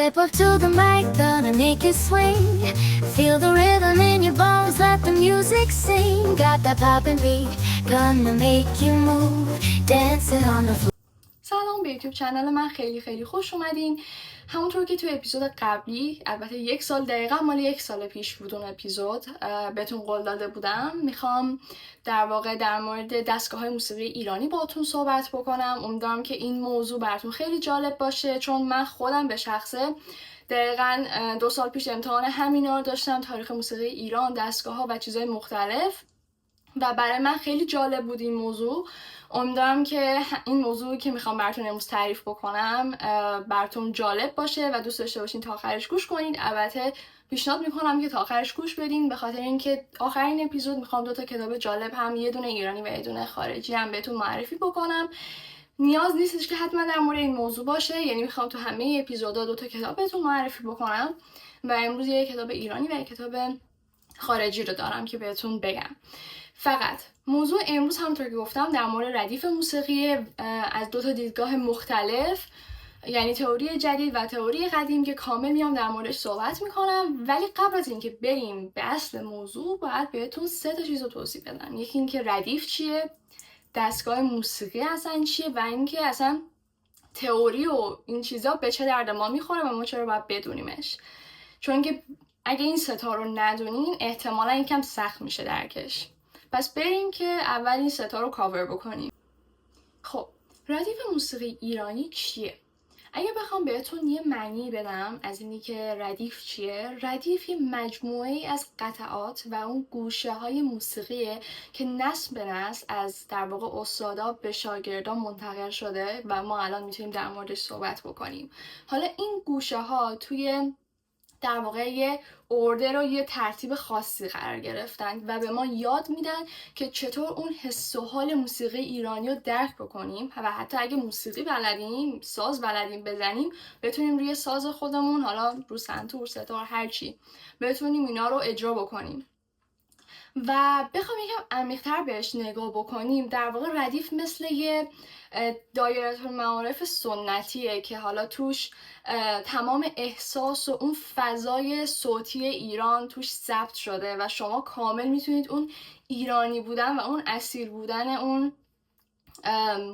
Step up to the mic, gonna make it swing. Feel the rhythm in your bones, let the music sing. Got that poppin' beat, gonna make you move. Dancing on the floor. سلام به یوتیوب چنل من، خیلی خوش اومدین. همونطور که تو اپیزود قبلی، البته 1 سال دقیقا مال 1 سال پیش بود اون اپیزود، بهتون قول داده بودم میخوام در واقع در مورد دستگاه های موسیقی ایرانی باهاتون صحبت بکنم. امیدوارم که این موضوع براتون خیلی جالب باشه، چون من خودم به شخصه دقیقا 2 سال پیش امتحان همینا رو داشتم، تاریخ موسیقی ایران، دستگاه ها و چیزهای مختلف، و برای من خیلی جالب بود این موضوع. امیدوارم که این موضوعی که میخوام براتون امروز تعریف بکنم براتون جالب باشه و دوست داشته باشین تا آخرش گوش کنید. البته پیشنهاد میکنم که تا آخرش گوش بدین، به خاطر اینکه آخرین اپیزود میخوام 2 تا کتاب جالب، هم یه دونه ایرانی و یه دونه خارجی، هم بهتون معرفی بکنم. نیاز نیستش که حتما در مورد این موضوع باشه، یعنی میخوام تو همه اپیزودا 2 تا کتاب بهتون معرفی بکنم و امروز یه کتاب ایرانی و یه کتاب خارجی رو دارم که بهتون بگم. فقط موضوع امروز همونطور که گفتم در مورد ردیف موسیقی از 2 تا دیدگاه مختلف، یعنی تئوری جدید و تئوری قدیم، که کامل میام در موردش صحبت میکنم. ولی قبل از اینکه بریم به اصل موضوع باید بهتون 3 تا چیز رو توضیح بدم. یکی اینکه ردیف چیه، دستگاه موسیقی اصلا چیه، و اینکه اصلا تئوری و این چیزا به چه درد ما میخوره و ما چرا باید بدونیمش. چون که اگه این 3 تا رو ندونین احتمالا یکم سخت میشه درکش. پس بریم که اول این 3 تا رو کاور بکنیم. خب ردیف موسیقی ایرانی چیه؟ اگه بخوام بهتون یه معنی بدم از اینی که ردیف چیه، ردیف یه مجموعه از قطعات و اون گوشه های موسیقیه که نسل به نسل از در واقع استادا به شاگردان منتقل شده و ما الان میتونیم در موردش صحبت بکنیم. حالا این گوشه ها توی در واقع یه اوردر و یه ترتیب خاصی قرار گرفتن و به ما یاد میدن که چطور اون حس و حال موسیقی ایرانی رو درک بکنیم و حتی اگه موسیقی بلدیم، ساز بلدیم بزنیم، بتونیم روی ساز خودمون، حالا رو سنتور، ستار، هرچی، بتونیم اینا رو اجرا بکنیم. و بخوام یکم عمیق‌تر بهش نگاه بکنیم، در واقع ردیف مثل یه دایره المعارف سنتیه که حالا توش تمام احساس و اون فضای صوتی ایران توش ثبت شده و شما کامل میتونید اون ایرانی بودن و اون اصیل بودن اون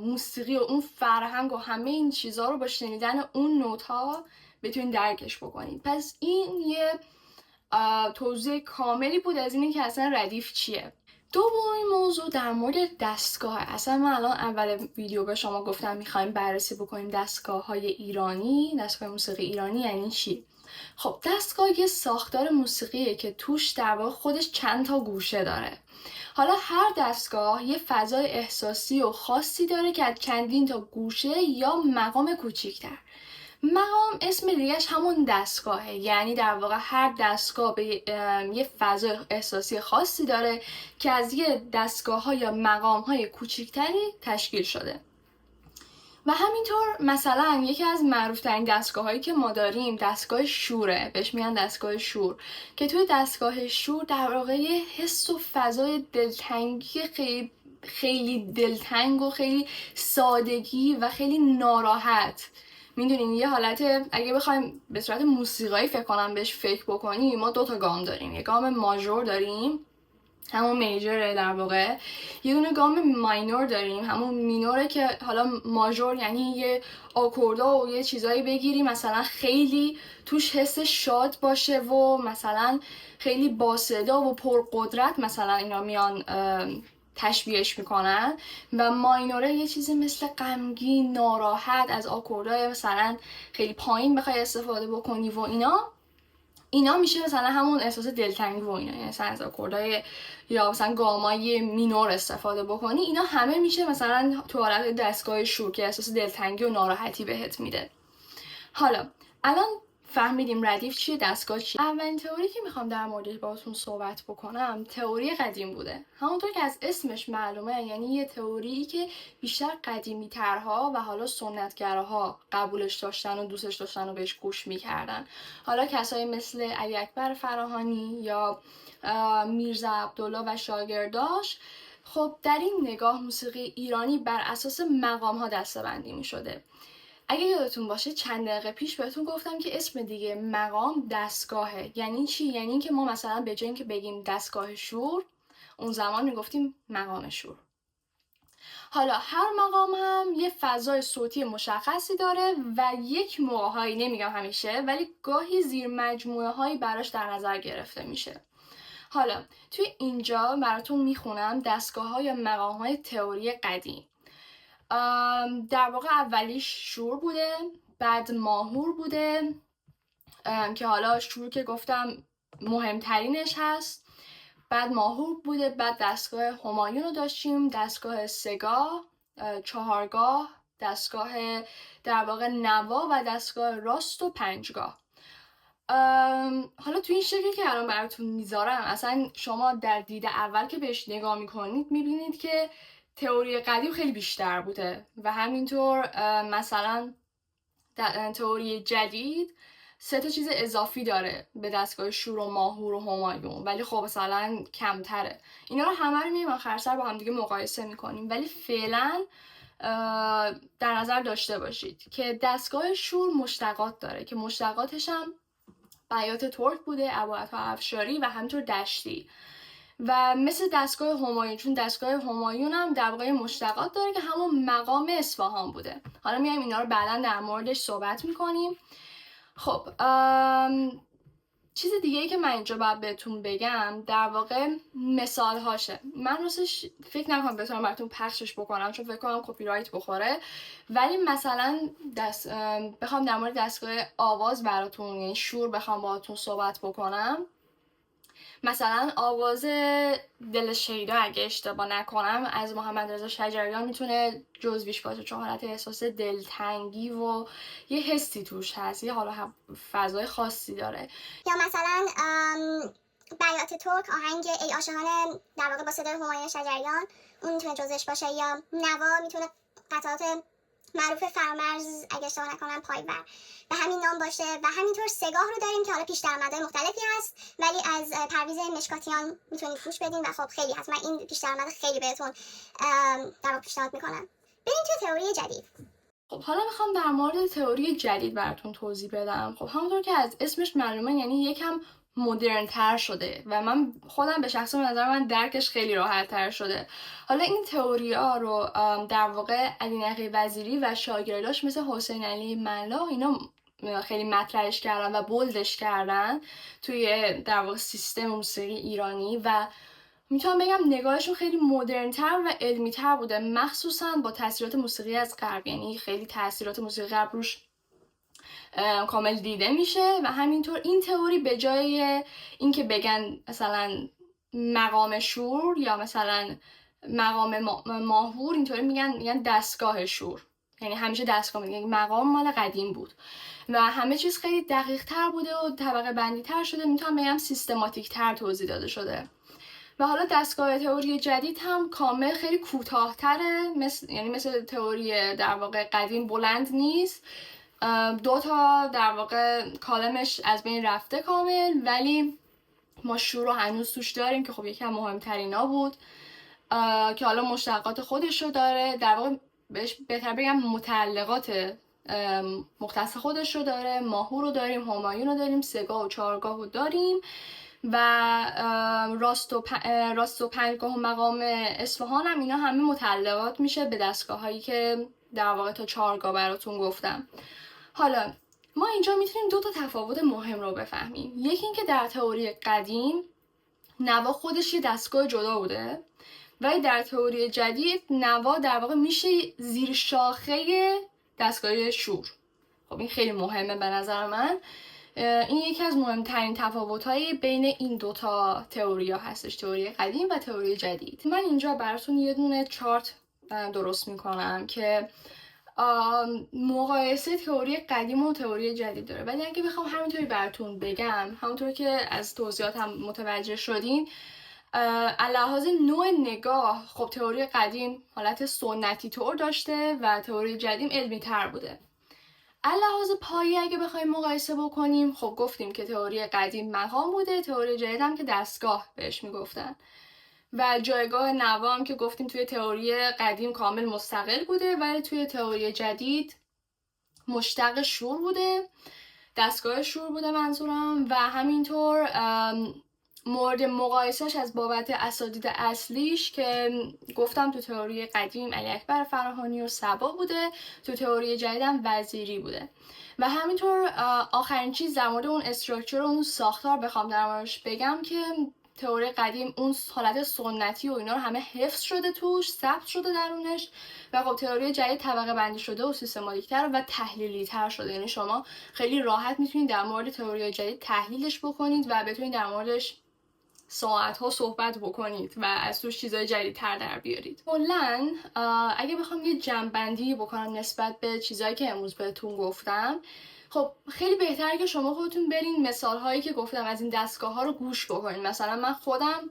موسیقی و اون فرهنگ و همه این چیزها رو با شنیدن اون نوت‌ها بتونید درکش بکنید. پس این یه توضیح کاملی بود از اینی که اصلا ردیف چیه. دومین موضوع در مورد دستگاه. اصلا من الان اول ویدیو به شما گفتم میخوایم بررسی بکنیم دستگاه های ایرانی، دستگاه موسیقی ایرانی یعنی چی. خب دستگاه یه ساختار موسیقیه که توش در واقع خودش چند تا گوشه داره. حالا هر دستگاه یه فضای احساسی و خاصی داره که از چندین تا گوشه یا مقام کوچیک‌تر. مقام اسم دیگهش همون دستگاهه، یعنی در واقع هر دستگاه به یه فضای احساسی خاصی داره که از یه دستگاه ها یا مقام های کوچیکتری تشکیل شده. و همینطور مثلا یکی از معروفترین دستگاه هایی که ما داریم دستگاه شوره، بهش میگن دستگاه شور، که توی دستگاه شور در واقع یه حس و فضای دلتنگی خیلی دلتنگ و خیلی سادگی و خیلی ناراحت، میدونین یه حالت، اگه بخوایم به صورت موسیقایی فکر کنم بهش فکر بکنیم، ما 2 تا گام داریم. یه گام ماژور داریم، همون میجره در واقع، یه دونه گام ماینور داریم، همون مینوره که حالا ماژور یعنی یه آکوردا و یه چیزایی بگیری مثلا خیلی توش حس شاد باشه و مثلا خیلی باصدا و پرقدرت، مثلا اینا میان تشبیهش میکنن. و ماینوره یه چیزی مثل غمگین، ناراحت، از آکوردهای مثلا خیلی پایین بخوای استفاده بکنی و اینا میشه مثلا همون احساس دلتنگی و اینا، یعنی مثلا از آکوردهای یا مثلا گامای مینور استفاده بکنی، اینا همه میشه مثلا تو حالت دستگاه شور که احساس دلتنگی و ناراحتی بهت میده. حالا الان فهمیدیم ردیف چیه، دستگاه چیه. اولین تئوری که میخوام در موردش باهاتون صحبت بکنم تئوری قدیم بوده. همونطور که از اسمش معلومه، یعنی یه تئوری که بیشتر قدیمی ترها و حالا سنتگراها قبولش داشتن و دوستش داشتن و بهش گوش میکردن. حالا کسایی مثل علی اکبر فراهانی یا میرزا عبدالله و شاگرداش، خب در این نگاه موسیقی ایرانی بر اساس مقام ها دسته‌بندی میشده. اگه یادتون باشه چند دقیقه پیش بهتون گفتم که اسم دیگه مقام دستگاهه. یعنی چی؟ یعنی اینکه ما مثلا به جای اینکه بگیم دستگاه شور، اون زمان میگفتیم مقام شور. حالا هر مقام هم یه فضای صوتی مشخصی داره و یک موقع‌هایی، نمیگم همیشه، ولی گاهی زیر مجموعه هایی براش در نظر گرفته میشه. حالا توی اینجا براتون میخونم دستگاه های یا مقام های تئوری قدیم. در واقع اولیش شور بوده، بعد ماهور بوده که حالا شور که گفتم مهمترینش هست، بعد ماهور بوده، بعد دستگاه همایون رو داشتیم، دستگاه سگاه، چهارگاه، دستگاه در واقع نوا و دستگاه راست و پنجگاه. حالا تو این شکلی که الان براتون میذارم، اصلا شما در دید اول که بهش نگاه میکنید میبینید که تئوری قدیم خیلی بیشتر بوده و همینطور مثلا تئوری جدید 3 چیز اضافی داره به دستگاه شور و ماهور و همایون، ولی خب مثلا کمتره. اینا رو همه رو میریم آخر سر با هم دیگه مقایسه میکنیم، ولی فعلا در نظر داشته باشید که دستگاه شور مشتقات داره که مشتقاتش هم بیات ترک بوده، ابوعطا افشاری و همینطور دشتی. و مثل دستگاه همایون، چون دستگاه همایون هم در واقع مشتقات داره که همون مقام اصفهان بوده. حالا میایم اینا رو بعدا در موردش صحبت میکنیم. خب چیز دیگه ای که من اینجا باید بهتون بگم در واقع مثال هاشه. من راستش فکر نکنم بتونم براتون پخشش بکنم چون فکر کنم کپی رایت بخوره، ولی مثلا بخوام در مورد دستگاه آواز براتون، یعنی شور، بخوام باهاتون صحبت بکنم، مثلا آواز دل شیدا اگه اشتباه نکنم از محمد رضا شجریان میتونه جزویش باشه، چون حالت احساس دلتنگی و یه حسی توش هست، یه حالا فضای خاصی داره. یا مثلا بیات ترک، آهنگ ای عاشقان در واقع با صدای همایون شجریان، اون میتونه جزوش باشه. یا نوا میتونه قطعات معروف فرامرز اگه اشتباه نکنم پایور به همین نام باشه. و همینطور سگاه رو داریم که حالا پیش درآمدهای مختلفی هست، ولی از پرویز مشکاتیان میتونید گوش بدین و خب خیلی هست. من این پیش درآمد خیلی بهتون در واقع پیشنهاد میکنم. بریم تو تئوری جدید. خب حالا میخوام در مورد تئوری جدید براتون توضیح بدم. خب همونطور که از اسمش معلومه یعنی یکم مدرن تر شده و من خودم به شخص نظر من درکش خیلی راحت تر شده. حالا این تئوری ها رو در واقع علی نقی وزیری و شاگرداش مثل حسین علی ملا اینا خیلی مطرحش کردن و بولدش کردن توی در واقع سیستم موسیقی ایرانی و میتونم بگم نگاهشون خیلی مدرن‌تر و علمی‌تر بوده، مخصوصا با تاثیرات موسیقی از غرب. یعنی خیلی تاثیرات موسیقی غرب روش کامل دیده میشه و همینطور این تئوری به جای اینکه بگن مثلا مقام شور یا مثلا مقام ماهور، اینطوری میگن دستگاه شور. یعنی همیشه دستگاه میگن، مقام مال قدیم بود و همه چیز خیلی دقیق تر بوده و طبقه بندی تر شده، میتونم بگم سیستماتیک تر توضیح داده شده. و حالا دستگاه تئوری جدید هم کامل خیلی کوتاه‌تره، یعنی مثل تئوری در واقع قدیم بلند نیست، 2 در واقع کالمش از بین رفته کامل، ولی ما شور رو هنوز توش داریم که خب یکی از مهمترینا بود که حالا مشتقات خودش رو داره، در واقع بهش بهتر بگم متعلقات مختص خودش رو داره. ماهور رو داریم، همایون رو داریم، سگاه و چهارگاه رو داریم و راست و پنجگاه و مقام اصفهان هم، اینا همه متعلقات میشه به دستگاه هایی که در واقع تا 4 براتون گفتم. حالا ما اینجا میتونیم 2 تفاوت مهم رو بفهمیم. یکی این که در تئوری قدیم نوا خودش یه دستگاه جدا بوده، ولی در تئوری جدید نوا در واقع میشه زیر شاخه دستگاه شور. خب این خیلی مهمه به نظر من. این یکی از مهمترین تفاوت‌های بین این 2 تئوری ها هستش، تئوری قدیم و تئوری جدید. من اینجا براتون یه دونه چارت درست میکنم که مقایسه تئوری قدیم و تئوری جدید داره، ولی اگه بخوام همینطوری براتون بگم، همونطور که از توضیحاتم متوجه شدین، علاوه نوع نگاه، خب تئوری قدیم حالت سنتی طور داشته و تئوری جدید علمی تر بوده. علاوه پایه اگه بخوایم مقایسه بکنیم، خب گفتیم که تئوری قدیم مقام بوده، تئوری جدید هم که دستگاه بهش میگفتن و جایگاه نوا هم که گفتیم توی تئوری قدیم کامل مستقل بوده، ولی توی تئوری جدید مشتق شور بوده، دستگاه شور بوده منظورم، و همینطور مورد مقایسهش از بابت اساتید اصلیش که گفتم تو تئوری قدیم علی اکبر فراهانی و صبا بوده، تو تئوری جدیدم وزیری بوده. و همینطور آخرین چیز در مورد اون استراکچر و اون ساختار بخوام در موردش بگم که تئوری قدیم اون حالت سنتی و اینا رو همه حفظ شده توش، ثبت شده درونش، و خب تئوری جدید طبقه بندی شده و سیستماتیک‌تر و تحلیلی تر شده. یعنی شما خیلی راحت میتونید در مورد تئوری جدید تحلیلش بکنید و بتونید در موردش ساعت‌ها صحبت بکنید و از توش چیزای جدیدتر در بیارید. کلاً اگه بخوام یه جمع‌بندی بکنم نسبت به چیزایی که امروز بهتون گفتم، خب خیلی بهتره که شما خودتون برین مثال‌هایی که گفتم از این دستگاه‌ها رو گوش بکنید. مثلا من خودم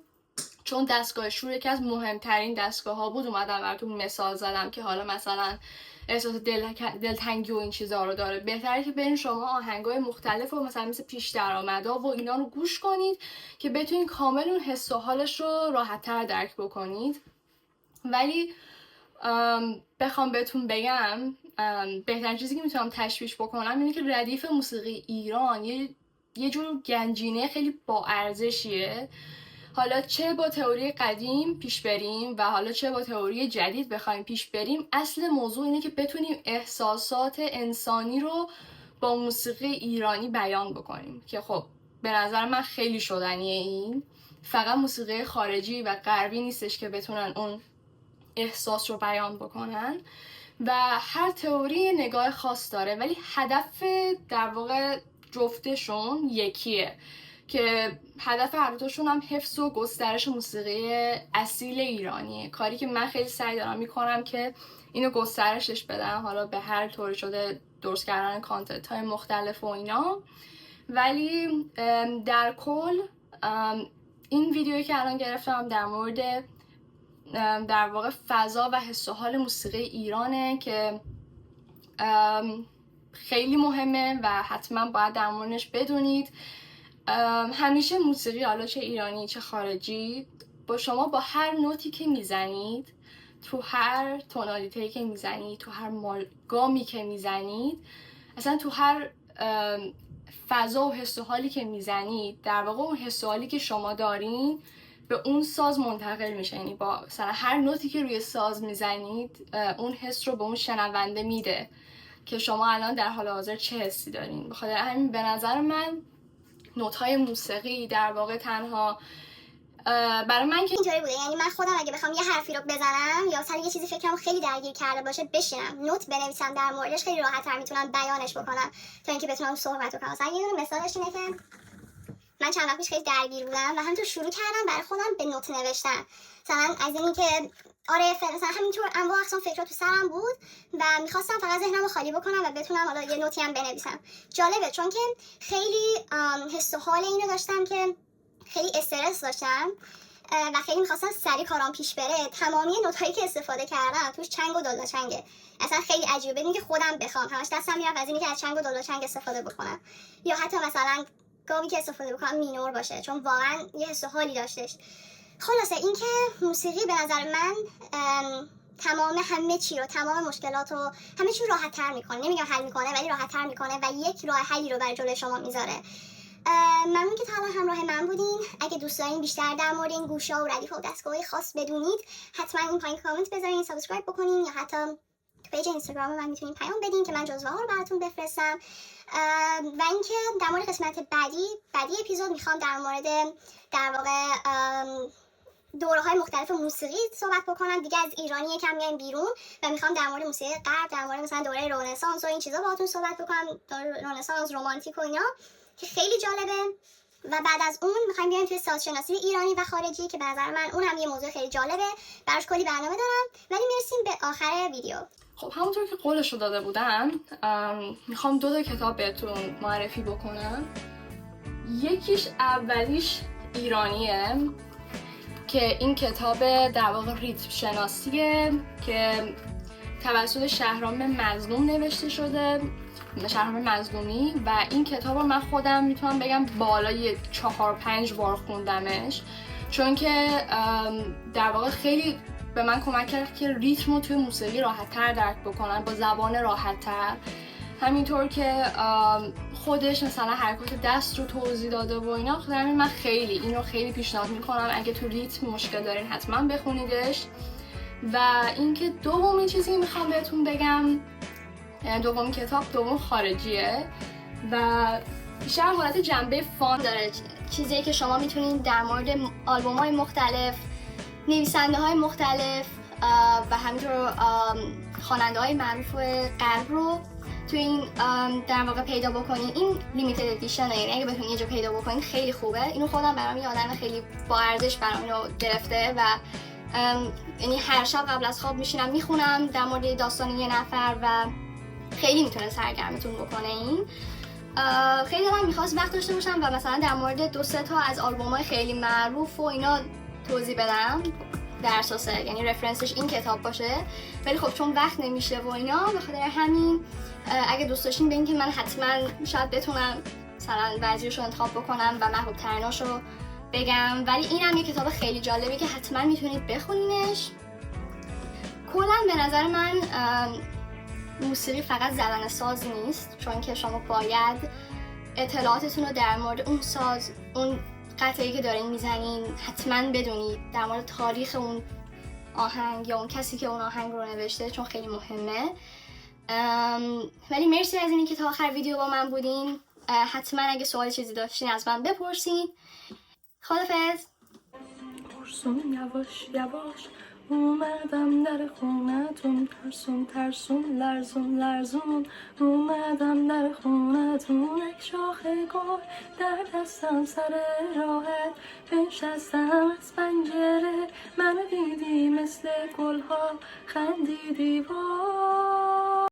چون دستگاه شور یکی از مهمترین دستگاه‌ها بود اومدم براتون مثال زدم که حالا مثلا احساس دلتنگی و این چیزا رو داره. بهتره که برین شما آهنگای مختلف و مثلا مثل پیش درآمدا و اینا رو گوش کنید که بتونید کامل اون حس و حالش رو راحت‌تر درک بکنید. ولی بخوام بهتون بگم بهترین چیزی که میتونم تشویق بکنم اینه که ردیف موسیقی ایران یه جور گنجینه خیلی با ارزشیه. حالا چه با تئوری قدیم پیش بریم و حالا چه با تئوری جدید بخوایم پیش بریم، اصل موضوع اینه که بتونیم احساسات انسانی رو با موسیقی ایرانی بیان بکنیم که خب به نظر من خیلی شدنیه. این فقط موسیقی خارجی و غربی نیستش که بتونن اون احساس رو بیان بکنن و هر تئوری نگاه خاص داره، ولی هدف در واقع جفتشون یکیه که هدف هر دوشون هم حفظ و گسترش موسیقی اصیل ایرانیه. کاری که من خیلی سعی دارم میکنم که اینو گسترشش بدم، حالا به هر طوری شده درست کردن کانتنت های مختلف و اینا. ولی در کل این ویدیویی که الان گرفتم در مورد در واقع فضا و حس و حال موسیقی ایرانه که خیلی مهمه و حتما باید در موردش بدونید. همیشه موسیقی حالا چه ایرانی چه خارجی با شما با هر نوتی که میزنید، تو هر تونالیته‌ای که میزنید، تو هر گامی که میزنید، اصلا تو هر فضا و حس و حالی که میزنید، در واقع اون حس و حالی که شما دارین به اون ساز منتقل میشه. یعنی با مثلا هر نوتی که روی ساز میزنید اون حس رو به اون شنونده میده که شما الان در حال حاضر چه حسی دارین. بخاطر همین به نظر من نوت‌های موسیقی در واقع تنها برای من که اینطوری بوده، یعنی من خودم اگه بخوام یه حرفی رو بزنم یا سر یه چیزی فکرم خیلی درگیر کرده باشه بشینم نوت بنویسم در موردش، خیلی راحت‌تر میتونم بیانش بکنم تا اینکه بتونم صحبت کنم. مثلا یه دونه مثالش اینه که من چند وقت پیش خیلی درگیر بودم و همینطور شروع کردم برای خودم به نوت نوشتن. مثلا از اینی که مثلا همینطور انواع اقسام فکرات تو سرم بود و میخواستم فقط ذهنم رو خالی بکنم و بتونم حالا یه نوتی هم بنویسم. جالبه چون که خیلی حس و حال اینو داشتم که خیلی استرس داشتم و خیلی میخواستم سریع کارام پیش بره. تمامی نوتایی که استفاده کردم توش چنگ و دلدا چنگه. اصلا خیلی عجیبه بدین که خودم بخوام همش دستم میرفت از اینی که از چنگ و دلدا چنگ استفاده بکنم، یا حتی مثلا گامی که استفاده بکنم مینور باشه چون واقعا یه حس و حالی داشتش. خلاصه این که موسیقی به نظر من تمام همه چی رو، تمام مشکلات رو، همه چی رو راحت تر میکنه. نمیگم حل میکنه ولی راحت تر میکنه و یک راه حلی رو برای جلوی شما میذاره. ممنون که تا الان همراه من بودین. اگه دوست دارین بیشتر در مورد این گوشا و ردیف و دستگاه‌های خاص بدونید حتما این پایین کامنت بذارین، سابسکرایب بکنین یا حتی تو پیج اینستاگرام من میتونین پیام بدین که من جزوه ها رو براتون بفرستم. و اینکه در مورد قسمت بعدی اپیزود میخوام در مورد در واقع دوره‌های مختلف موسیقی صحبت بکنم. دیگه از ایرانی یکم میایم بیرون و میخوام در مورد موسیقی غرب، در مورد مثلا دوره رنسانس و این چیزا باهاتون صحبت بکنم، دوره رنسانس، رمانتیک و اینا که خیلی جالبه. و بعد از اون میخوایم بیایم توی سازشناسی ایرانی و خارجی که به نظر من اون هم یه موضوع خیلی جالبه، براش کلی برنامه دارم. ولی میرسیم به آخر ویدیو. خب همونطور که قولش رو داده بودم میخوام 2 کتاب بهتون معرفی بکنم. یکیش اولیش ایرانیه که این کتاب در واقع ریتم شناسیه که توسط شهرام مظلوم نوشته شده، شهرام مظلومی، و این کتاب رو من خودم میتونم بگم بالای 4-5 بار خوندمش چون که در واقع خیلی به من کمک کرد که ریتم رو توی موسیقی راحت‌تر درک بکنم با زبان راحت‌تر همینطور که خودش مثلا حرکات دست رو توضیح داده و اینا. خاطر همین من خیلی این رو خیلی پیشنهاد میکنم، اگه تو ریتم مشکل دارین حتما بخونیدش. و اینکه دومین چیزی که میخوام بهتون بگم، دوم کتاب دوم خارجیه و بیشتر حالت جنبه فان داره، چیزی که شما میتونید در مورد آلبوم‌های مختلف، نویسنده‌های مختلف و همینطور خواننده‌های معروف غرب رو تو این در واقع پیدا بکنین. این لیمیتد ادیشنه، یعنی اگه بتونید یه جا پیدا بکنین خیلی خوبه. اینو خودم برام یه آدم خیلی با ارزش برام اینو گرفته و یعنی هر شب قبل از خواب میشینم میخونم در مورد داستان یه نفر و خیلی میتونه سرگرمتون بکنه. این خیلی هم میخواست وقت داشته باشم و مثلا در مورد 2-3 تا از آلبوم‌های خیلی معروف و اینا توضیح بدم در اساس یعنی رفرنسش این کتاب باشه، ولی خب چون وقت نمیشه و اینا، به خاطر همین اگه دوست داشتین ببینید که من حتما شاید بتونم مثلا بعضیشو انتخاب بکنم و محبوب تریناشو بگم. ولی اینم یه کتاب خیلی جالبی که حتما میتونید بخونینش. کلا به نظر من موسیقی فقط زدن ساز نیست، چون که شما باید اطلاعاتتون رو در مورد اون ساز، اون قطعه‌ای که دارین میزنین حتما بدونید، در مورد تاریخ اون آهنگ یا اون کسی که اون آهنگ رو نوشته، چون خیلی مهمه. ولی مرسی از اینی که تا آخر ویدیو با من بودین. حتما اگه سوال چیزی داشتین از من بپرسین. خدافظ. ترسون یواش یواش اومدم در خونتون، ترسون ترسون لرزون لرزون اومدم در خونتون، یک شاخه گل در دستم سر راهت، بنشستم از پنجره منو دیدی مثل گلها خندیدی وای.